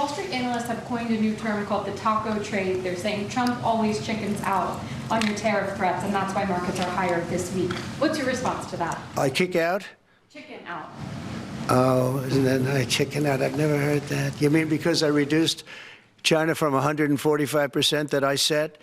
Wall Street analysts have coined a new term called the taco trade. They're saying Trump always chickens out on your tariff threats, and that's why markets are higher this week. What's your response to that? I kick out? Chicken out. Oh, isn't that nice? Chicken out. I've never heard that. You mean because I reduced China from 145% that I set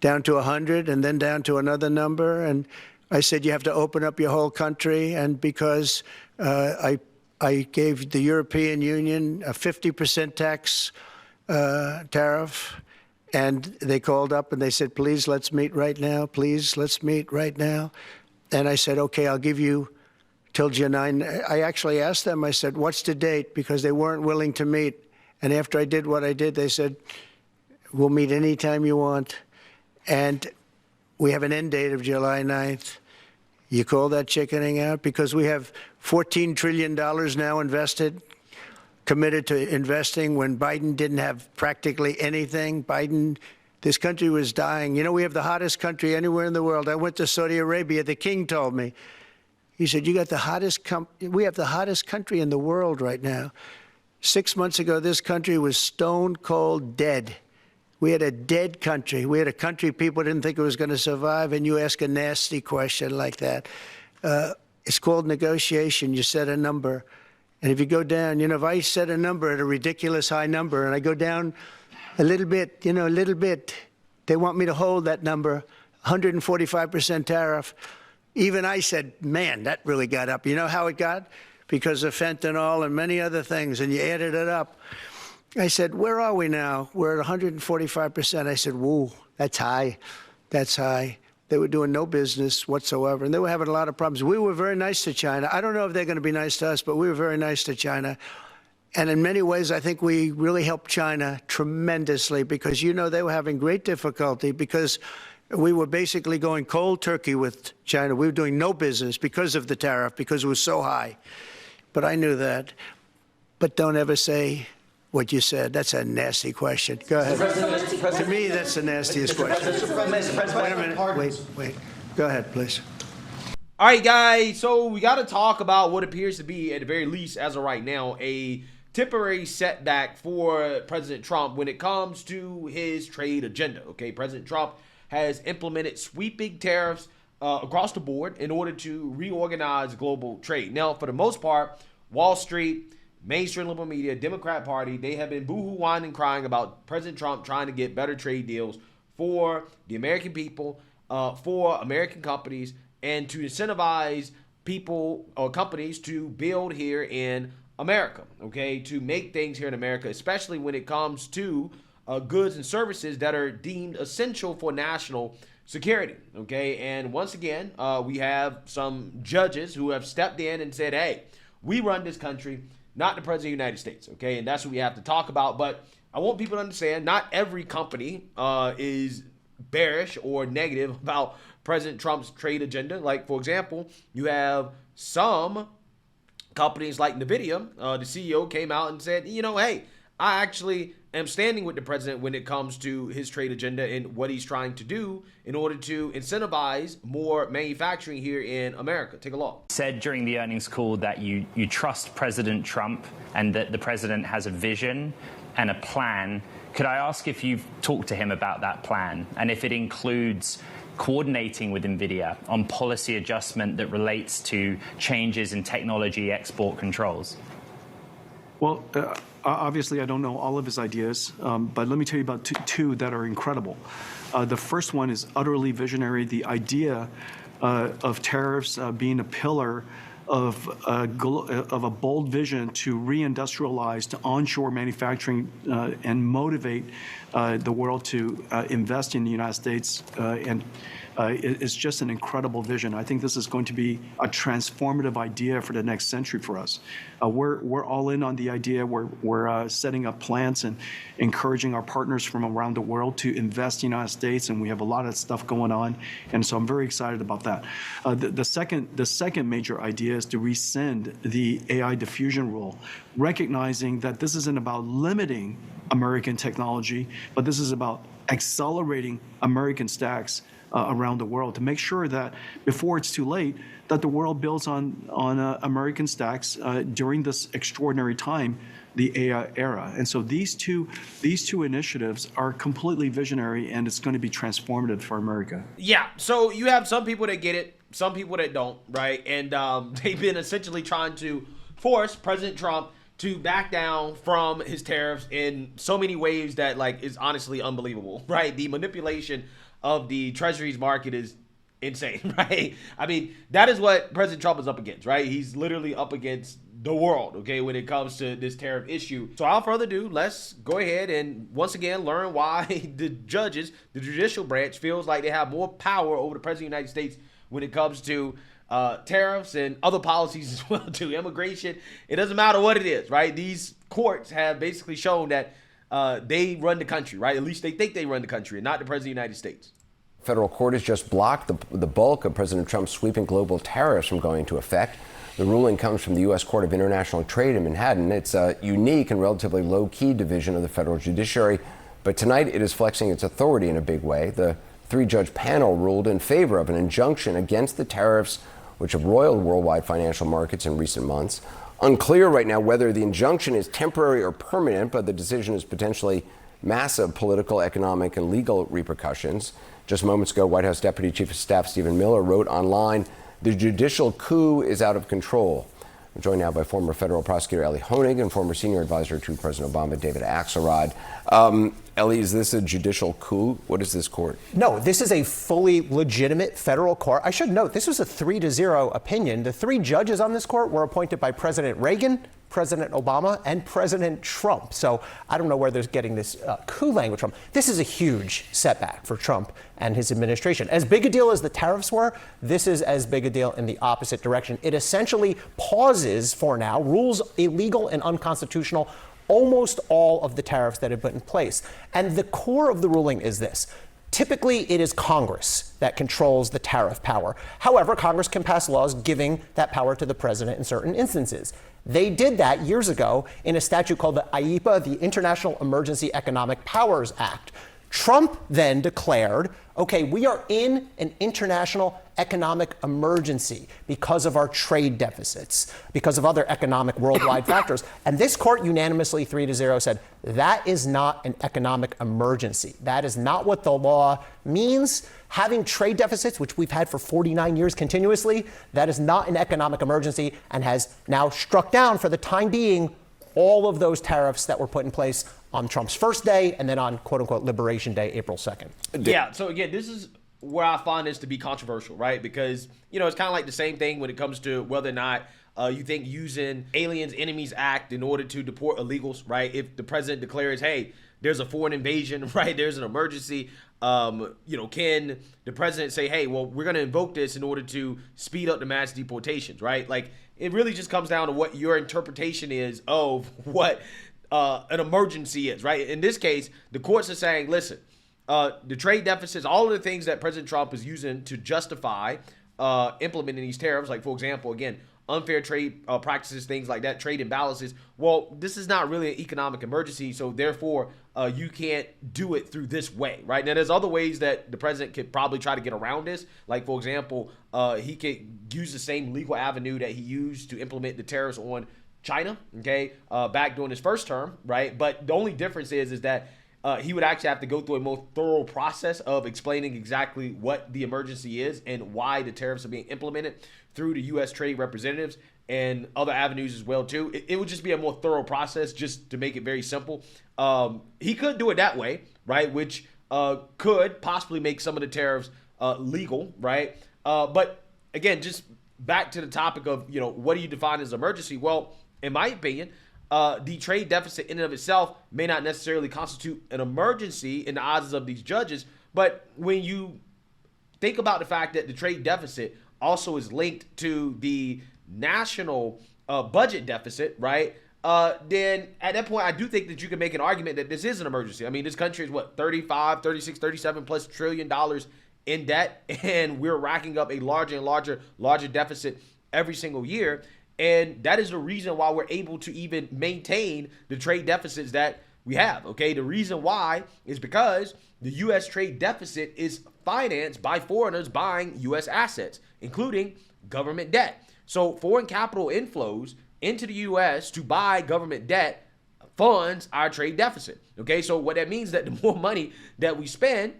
down to 100 and then down to another number? And I said you have to open up your whole country. And because I gave the European Union a 50% tax tariff, and they called up and they said, please, let's meet right now. Please, let's meet right now. And I said, okay, I'll give you till July 9. I actually asked them, I said, what's the date? Because they weren't willing to meet. And after I did what I did, they said, we'll meet anytime you want. And we have an end date of July 9th. You call that chickening out? Because we have $14 trillion now invested, committed to investing when Biden didn't have practically anything. This country was dying. You know, we have the hottest country anywhere in the world. I went to Saudi Arabia. The king told me. He said, you got the hottest we have the hottest country in the world right now. 6 months ago, this country was stone cold dead. We had a dead country. We had a country people didn't think it was going to survive, and you ask a nasty question like that. It's called negotiation. You set a number. And if you go down, you know, if I set a number at a ridiculous high number and I go down a little bit, you know, a little bit, they want me to hold that number, 145% tariff. Even I said, man, that really got up. You know how it got? Because of fentanyl and many other things, and you added it up. I said, where are we now? We're at 145%. I said, whoa, that's high. That's high. They were doing no business whatsoever, and they were having a lot of problems. We were very nice to China. I don't know if they're going to be nice to us, but we were very nice to China. And in many ways, I think we really helped China tremendously because, you know, they were having great difficulty because we were basically going cold turkey with China. We were doing no business because of the tariff, because it was so high. But I knew that. But don't ever say what you said. That's a nasty question. Go ahead. To me, that's the nastiest question. Wait a minute. Wait. Go ahead, please. All right, guys. So we got to talk about what appears to be, at the very least, as of right now, a temporary setback for President Trump when it comes to his trade agenda. Okay, President Trump has implemented sweeping tariffs across the board in order to reorganize global trade. Now, for the most part, Wall Street, mainstream liberal media, Democrat Party, they have been boohoo whining and crying about President Trump trying to get better trade deals for the American people, for American companies, and to incentivize people or companies to build here in America, okay, to make things here in America, especially when it comes to goods and services that are deemed essential for national security, okay? And once again, we have some judges who have stepped in and said, hey, we run this country, not the President of the United States, okay? And that's what we have to talk about. But I want people to understand not every company is bearish or negative about President Trump's trade agenda. Like, for example, you have some companies like NVIDIA. The CEO came out and said, you know, hey, I actually am standing with the president when it comes to his trade agenda and what he's trying to do in order to incentivize more manufacturing here in America. Take a look. Said during the earnings call that you trust President Trump and that the president has a vision and a plan. Could I ask if you've talked to him about that plan and if it includes coordinating with NVIDIA on policy adjustment that relates to changes in technology export controls? Well, obviously, I don't know all of his ideas, but let me tell you about two that are incredible. The first one is utterly visionary. The idea of tariffs being a pillar of a bold vision to reindustrialize, to onshore manufacturing, and motivate the world to invest in the United States and is just an incredible vision. I think this is going to be a transformative idea for the next century for us. We're all in on the idea. We're setting up plants and encouraging our partners from around the world to invest in the United States, and we have a lot of stuff going on, and so I'm very excited about that. The second major idea is to rescind the AI diffusion rule, recognizing that this isn't about limiting American technology, but this is about accelerating American stacks around the world to make sure that before it's too late, that the world builds on American stacks during this extraordinary time the AI era. And so these two initiatives are completely visionary, and it's going to be transformative for America. Yeah, so you have some people that get it, some people that don't, right? And they've been essentially trying to force President Trump to back down from his tariffs in so many ways that is honestly unbelievable, right? The manipulation of the Treasuries market is insane, right? I mean, that is what President Trump is up against, right? He's literally up against the world, okay, when it comes to this tariff issue. So without further ado, let's go ahead and once again learn why the judges, the judicial branch, feels like they have more power over the President of the United States when it comes to tariffs and other policies as well, to immigration. It doesn't matter what it is, right? These courts have basically shown that they run the country, right? At least they think they run the country and not the President of the United States. Federal court has just blocked the bulk of President Trump's sweeping global tariffs from going into effect. The ruling comes from the U.S. Court of International Trade in Manhattan. It's a unique and relatively low-key division of the federal judiciary, but tonight it is flexing its authority in a big way. The three-judge panel ruled in favor of an injunction against the tariffs which have roiled worldwide financial markets in recent months. Unclear right now whether the injunction is temporary or permanent, but the decision is potentially massive political, economic, and legal repercussions. Just moments ago, White House Deputy Chief of Staff Stephen Miller wrote online, "The judicial coup is out of control." I'm joined now by former federal prosecutor Ellie Honig and former senior advisor to President Obama, David Axelrod. Ellie, is this a judicial coup? What is this court? No, this is a fully legitimate federal court. I should note, this was a 3-0 opinion. The 3 judges on this court were appointed by President Reagan, President Obama, and President Trump. So I don't know where they're getting this coup language from. This is a huge setback for Trump and his administration. As big a deal as the tariffs were, this is as big a deal in the opposite direction. It essentially pauses, for now, rules illegal and unconstitutional, almost all of the tariffs that have been in place. And the core of the ruling is this. Typically, it is Congress that controls the tariff power. However, Congress can pass laws giving that power to the president in certain instances. They did that years ago in a statute called the IEPA, the International Emergency Economic Powers Act. Trump then declared, okay, we are in an international economic emergency because of our trade deficits, because of other economic worldwide factors. And this court unanimously 3-0 said that is not an economic emergency. That is not what the law means. Having trade deficits, which we've had for 49 years continuously, that is not an economic emergency and has now struck down for the time being all of those tariffs that were put in place on Trump's first day and then on quote-unquote Liberation Day, April 2nd. Yeah, so again, this is where I find this to be controversial, right? Because, it's kind of like the same thing when it comes to whether or not you think using Aliens Enemies Act in order to deport illegals, right? If the president declares, hey, there's a foreign invasion, right? There's an emergency. Can the president say, hey, well, we're going to invoke this in order to speed up the mass deportations, right? It really just comes down to what your interpretation is of what an emergency is, right? In this case, the courts are saying, listen, the trade deficits, all of the things that President Trump is using to justify implementing these tariffs, like, for example, again, unfair trade practices, things like that, trade imbalances. Well, this is not really an economic emergency, so therefore you can't do it through this way, right? Now, there's other ways that the president could probably try to get around this. Like, for example, he could use the same legal avenue that he used to implement the tariffs on China, okay, back during his first term, right? But the only difference is that he would actually have to go through a more thorough process of explaining exactly what the emergency is and why the tariffs are being implemented through the U.S. trade representatives and other avenues as well, too. It would just be a more thorough process, just to make it very simple. He could do it that way, right, which could possibly make some of the tariffs legal, right? But, again, just back to the topic of, what do you define as emergency? Well, in my opinion, the trade deficit in and of itself may not necessarily constitute an emergency in the eyes of these judges. But when you think about the fact that the trade deficit also is linked to the national budget deficit, right? Then at that point, I do think that you can make an argument that this is an emergency. I mean, this country is what, 35, 36, 37 plus trillion dollars in debt, and we're racking up a larger and larger deficit every single year. And that is the reason why we're able to even maintain the trade deficits that we have, okay? The reason why is because the U.S. trade deficit is financed by foreigners buying U.S. assets, including government debt. So foreign capital inflows into the U.S. to buy government debt funds our trade deficit. Okay, so what that means is that the more money that we spend,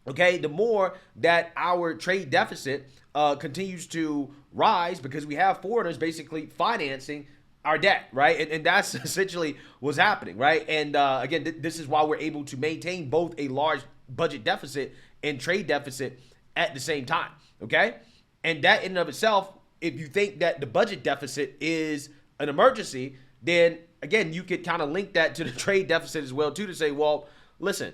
okay, the more that our trade deficit continues to rise because we have foreigners basically financing our debt, right? And that's essentially what's happening, right? And again, this is why we're able to maintain both a large budget deficit and trade deficit at the same time, okay? And that in and of itself, if you think that the budget deficit is an emergency, then again, you could kind of link that to the trade deficit as well too, to say, well, listen,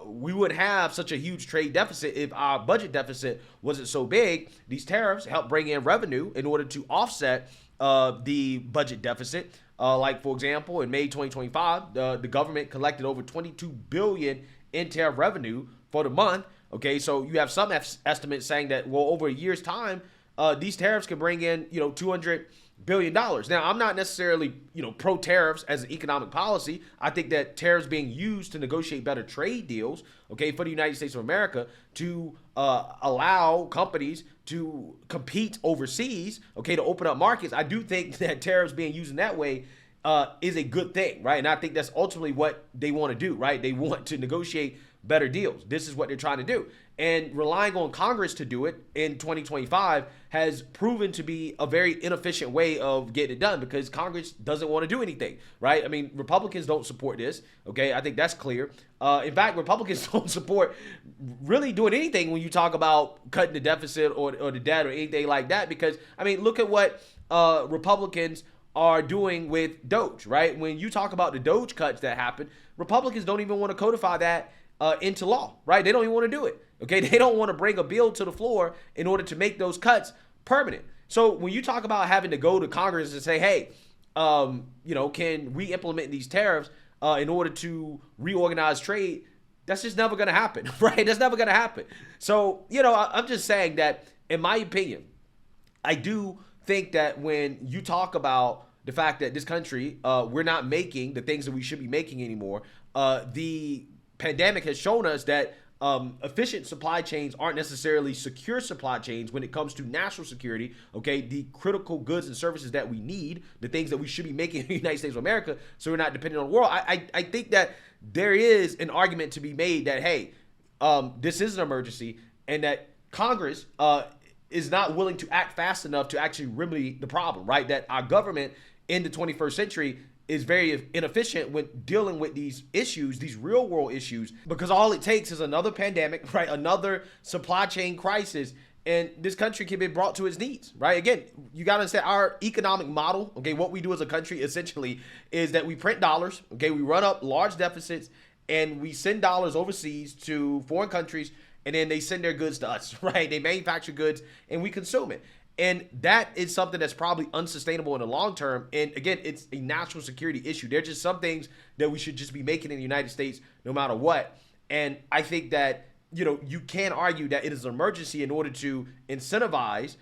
we would have such a huge trade deficit if our budget deficit wasn't so big. These tariffs help bring in revenue in order to offset the budget deficit. Like, for example, in May 2025, the government collected over $22 billion in tariff revenue for the month. Okay, so you have some estimates saying that, well, over a year's time, these tariffs can bring in, $200 billion. Now, I'm not necessarily, pro tariffs as an economic policy. I think that tariffs being used to negotiate better trade deals, okay, for the United States of America to allow companies to compete overseas, okay, to open up markets. I do think that tariffs being used in that way is a good thing, right? And I think that's ultimately what they want to do, right? They want to negotiate better deals. This is what they're trying to do. And relying on Congress to do it in 2025 has proven to be a very inefficient way of getting it done because Congress doesn't want to do anything, right? I mean, Republicans don't support this, okay? I think that's clear. In fact, Republicans don't support really doing anything when you talk about cutting the deficit or the debt or anything like that because, I mean, look at what Republicans are doing with Doge, right? When you talk about the Doge cuts that happened, Republicans don't even want to codify that into law, right? They don't even want to do it. Okay, they don't want to bring a bill to the floor in order to make those cuts permanent. So when you talk about having to go to Congress and say, hey, can we implement these tariffs in order to reorganize trade? That's just never going to happen, right? That's never going to happen. So, I'm just saying that, in my opinion, I do think that when you talk about the fact that this country, we're not making the things that we should be making anymore, the pandemic has shown us that efficient supply chains aren't necessarily secure supply chains when it comes to national security, okay, the critical goods and services that we need, the things that we should be making in the United States of America so we're not dependent on the world. I think that there is an argument to be made that, hey, this is an emergency and that Congress is not willing to act fast enough to actually remedy the problem, right? That our government in the 21st century is very inefficient when dealing with these issues, these real world issues, because all it takes is another pandemic, right? Another supply chain crisis, and this country can be brought to its knees, right? Again, you got to understand our economic model, okay? What we do as a country essentially is that we print dollars, okay? We run up large deficits and we send dollars overseas to foreign countries and then they send their goods to us, right? They manufacture goods and we consume it. And that is something that's probably unsustainable in the long term. And again, it's a national security issue. There are just some things that we should just be making in the United States no matter what. And I think that, you can argue that it is an emergency in order to incentivize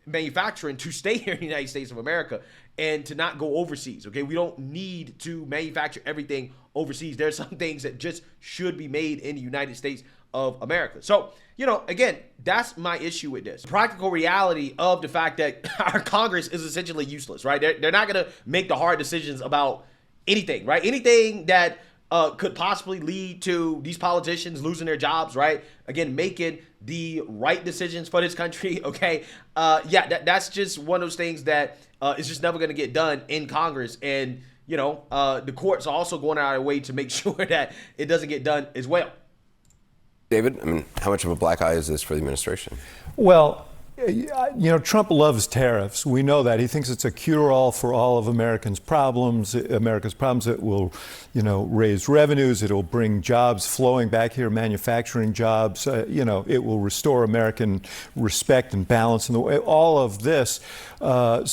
manufacturing to stay here in the United States of America and to not go overseas, okay? We don't need to manufacture everything overseas. There are some things that just should be made in the United States of America. So, again, that's my issue with this. Practical reality of the fact that our Congress is essentially useless, right? They're not going to make the hard decisions about anything, right? Anything that could possibly lead to these politicians losing their jobs, right? Again, making the right decisions for this country, okay? That's just one of those things that is just never going to get done in Congress. And, the courts are also going out of their way to make sure that it doesn't get done as well. David, how much of a black eye is this for the administration? Well, Trump loves tariffs. We know that. He thinks it's a cure-all for all of America's problems. It will, raise revenues. It will bring jobs flowing back here, manufacturing jobs. It will restore American respect and balance in the way, all of this. But,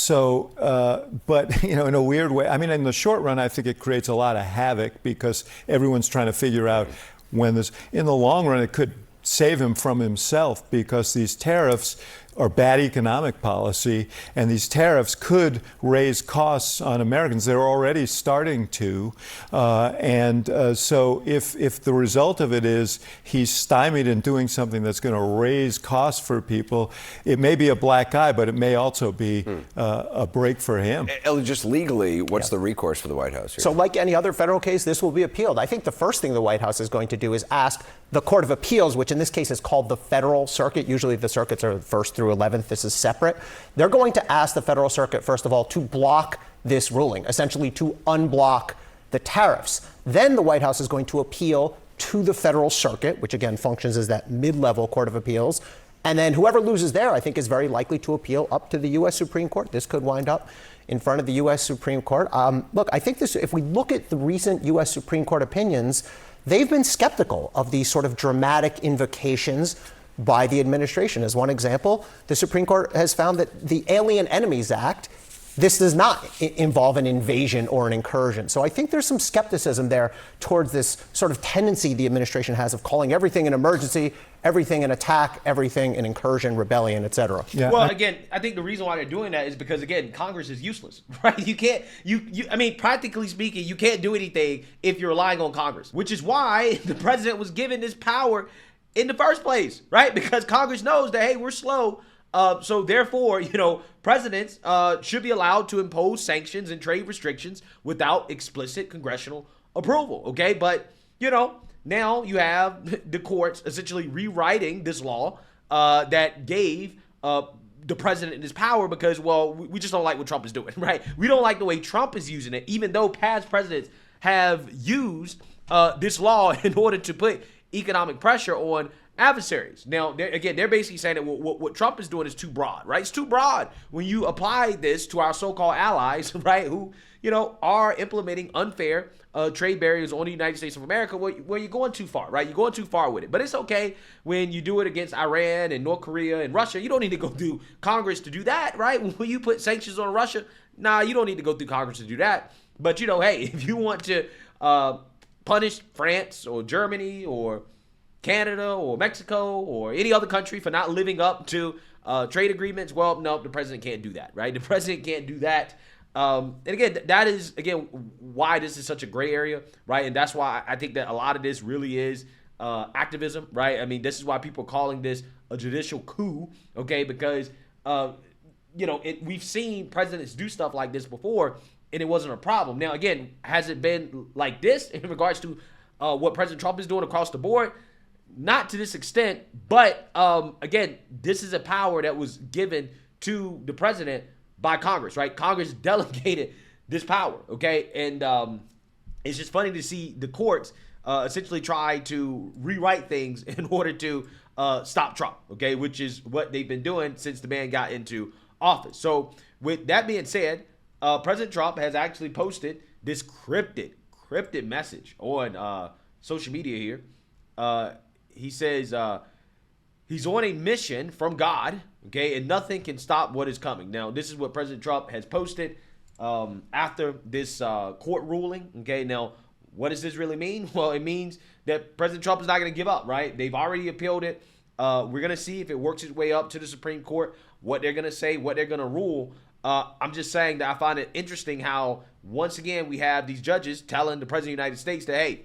in a weird way, in the short run, I think it creates a lot of havoc because everyone's trying to figure out when this, in the long run, it could save him from himself because these tariffs or bad economic policy, and these tariffs could raise costs on Americans. They're already starting to, so if the result of it is he's stymied in doing something that's going to raise costs for people, it may be a black eye, but it may also be a break for him. Just legally, what's the recourse for the White House here? So like any other federal case, this will be appealed. I think the first thing the White House is going to do is ask the Court of Appeals, which in this case is called the Federal Circuit. Usually the circuits are 1st through 11th. This is separate. They're going to ask the Federal Circuit, first of all, to block this ruling, essentially to unblock the tariffs. Then the White House is going to appeal to the Federal Circuit, which again functions as that mid-level Court of Appeals. And then whoever loses there, I think, is very likely to appeal up to the U.S. Supreme Court. This could wind up in front of the U.S. Supreme Court. Look, I think this, if we look at the recent U.S. Supreme Court opinions, they've been skeptical of these sort of dramatic invocations by the administration. As one example, the Supreme Court has found that the Alien Enemies Act, this does not involve an invasion or an incursion. So I think there's some skepticism there towards this sort of tendency the administration has of calling everything an emergency, everything an attack, everything an incursion, rebellion, et cetera. Yeah. Well, again, I think the reason why they're doing that is because, again, Congress is useless, right? You can't, I mean, practically speaking, you can't do anything if you're relying on Congress, which is why the president was given this power in the first place, right? Because Congress knows that, hey, we're slow. So therefore, presidents should be allowed to impose sanctions and trade restrictions without explicit congressional approval. Okay. But, now you have the courts essentially rewriting this law that gave the president his power because, well, we just don't like what Trump is doing, right? We don't like the way Trump is using it, even though past presidents have used this law in order to put economic pressure on adversaries. Now, they're basically saying that what Trump is doing is too broad, right? It's too broad when you apply this to our so-called allies, right, who, are implementing unfair trade barriers on the United States of America. Where you're going too far, right? You're going too far with it. But it's okay when you do it against Iran and North Korea and Russia. You don't need to go through Congress to do that, right? When you put sanctions on Russia, you don't need to go through Congress to do that. But, hey, if you want to punish France or Germany or Canada or Mexico or any other country for not living up to trade agreements, well, no, the president can't do that, right? The president can't do that. And again, that is, why this is such a gray area, right? And that's why I think that a lot of this really is activism, right? I mean, this is why people are calling this a judicial coup, okay? Because, we've seen presidents do stuff like this before, and it wasn't a problem. Now, again, has it been like this in regards to what President Trump is doing across the board? Not to this extent, but again, this is a power that was given to the president by Congress, right? Congress delegated this power, okay? And it's just funny to see the courts essentially try to rewrite things in order to stop Trump, okay? Which is what they've been doing since the man got into office. So with that being said, President Trump has actually posted this cryptic message on social media here. He says he's on a mission from God, okay, and nothing can stop what is coming. Now, this is what President Trump has posted after this court ruling, okay? Now, what does this really mean? Well, it means that President Trump is not going to give up, right? They've already appealed it. We're going to see if it works its way up to the Supreme Court, what they're going to say, what they're going to rule. I'm just saying that I find it interesting how, once again, we have these judges telling the President of the United States that, hey,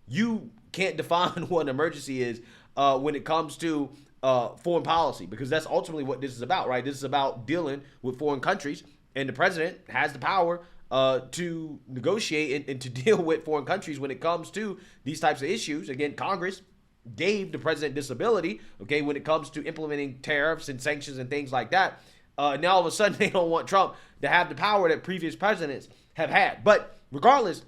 you can't define what an emergency is when it comes to foreign policy, because that's ultimately what this is about, right? This is about dealing with foreign countries, and the president has the power to negotiate and to deal with foreign countries when it comes to these types of issues. Again, Congress gave the president this ability, okay, when it comes to implementing tariffs and sanctions and things like that. Now, all of a sudden, they don't want Trump to have the power that previous presidents have had. But regardless,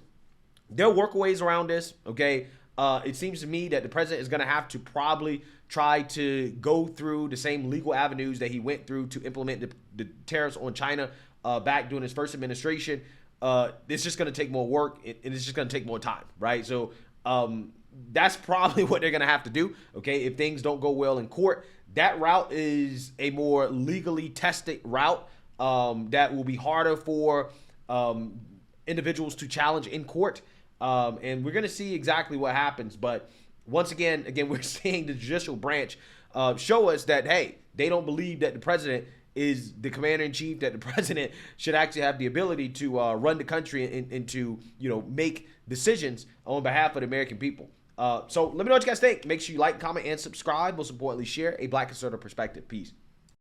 there'll work ways around this, okay? It seems to me that the president is going to have to probably try to go through the same legal avenues that he went through to implement the tariffs on China back during his first administration. It's just going to take more work, and it's just going to take more time, right? So that's probably what they're going to have to do, okay, if things don't go well in court. That route is a more legally tested route that will be harder for individuals to challenge in court. And we're going to see exactly what happens. But once again, we're seeing the judicial branch show us that, hey, They don't believe that the president is the commander in chief, that the president should actually have the ability to run the country and to, make decisions on behalf of the American people. So let me know what you guys think. Make sure you like, comment, and subscribe. Most importantly, share a Black conservative perspective. Peace.